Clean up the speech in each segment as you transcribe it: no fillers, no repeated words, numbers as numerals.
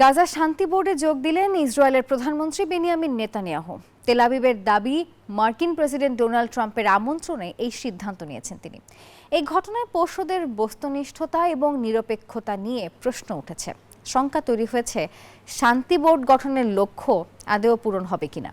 গাজা শান্তি বোর্ডে যোগ দিলেন ইসরায়েলের প্রধানমন্ত্রী বেনিয়ামিন নেতানিয়াহু। তেল আবিবের দাবি, মার্কিন প্রেসিডেন্ট ডোনাল্ড ট্রাম্পের আমন্ত্রণে এই সিদ্ধান্ত নিয়েছেন তিনি। এই ঘটনায় পর্ষদের বস্তুনিষ্ঠতা এবং নিরপেক্ষতা নিয়ে প্রশ্ন উঠেছে। শঙ্কা তৈরি হয়েছে, শান্তি বোর্ড গঠনের লক্ষ্য আদৌ পূরণ হবে কিনা।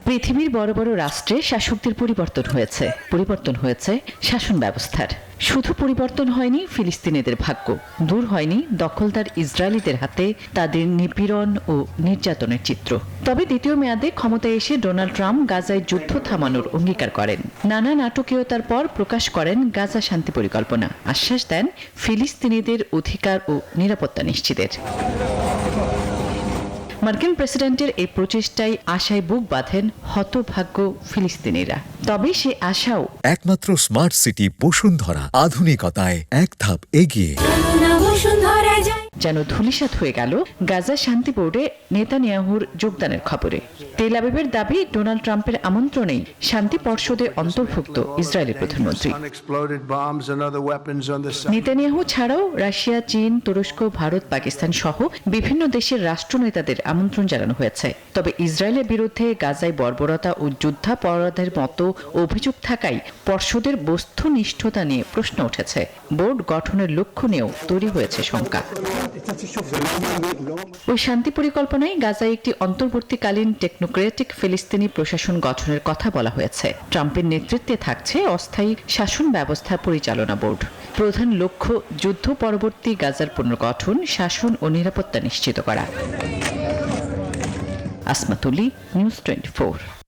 পৃথিবীর বড় বড় রাষ্ট্রে শাসকদের পরিবর্তন হয়েছে শাসন ব্যবস্থার। শুধু পরিবর্তন হয়নি ফিলিস্তিনিদের ভাগ্য, দূর হয়নি দখলদার ইসরায়েলিদের হাতে তাদের নিপীড়ন ও নির্যাতনের চিত্র। তবে দ্বিতীয় মেয়াদে ক্ষমতায় এসে ডোনাল্ড ট্রাম্প গাজায় যুদ্ধ থামানোর অঙ্গীকার করেন। নানা নাটকীয়তার পর প্রকাশ করেন গাজা শান্তি পরিকল্পনা, আশ্বাস দেন ফিলিস্তিনিদের অধিকার ও নিরাপত্তা নিশ্চিতের। মার্কিন প্রেসিডেন্টের এই প্রচেষ্টায় আশায় বুক বাঁধেন হতভাগ্য ফিলিস্তিনিরা। তবে সে আশাও একমাত্র স্মার্ট সিটি বসুন্ধরা, আধুনিকতায় এক ধাপ এগিয়ে। যেন ধূলিসাৎ হয়ে গেল গাজা শান্তি বোর্ডে নেতানিয়াহুর যোগদানের খবরে। তেল আবিবের দাবি, ডোনাল্ড ট্রাম্পের আমন্ত্রণেই শান্তি পর্ষদে অন্তর্ভুক্ত ইসরায়েলের প্রধানমন্ত্রী। নেতানিয়াহু ছাড়াও রাশিয়া, চীন, তুরস্ক, ভারত, পাকিস্তান সহ বিভিন্ন দেশের রাষ্ট্রনেতাদের আমন্ত্রণ জানানো হয়েছে। তবে ইসরায়েলের বিরুদ্ধে গাজায় বর্বরতা ও যুদ্ধাপরাধের মতো অভিযোগ থাকায় পর্ষদের বস্তুনিষ্ঠতা নিয়ে প্রশ্ন উঠেছে। বোর্ড গঠনের লক্ষ্য নিয়েও তৈরি হয়েছে শঙ্কা। ওই শান্তি পরিকল্পনায় গাজায় একটি অন্তর্বর্তীকালীন টেকনোক্রেটিক ফিলিস্তিনি প্রশাসন গঠনের কথা বলা হয়েছে। ট্রাম্পের নেতৃত্বে থাকছে অস্থায়ী শাসন ব্যবস্থা পরিচালনা বোর্ড। প্রধান লক্ষ্য যুদ্ধ পরবর্তী গাজার পুনর্গঠন, শাসন ও নিরাপত্তা নিশ্চিত করা। আসমা তুলি, নিউজ 24।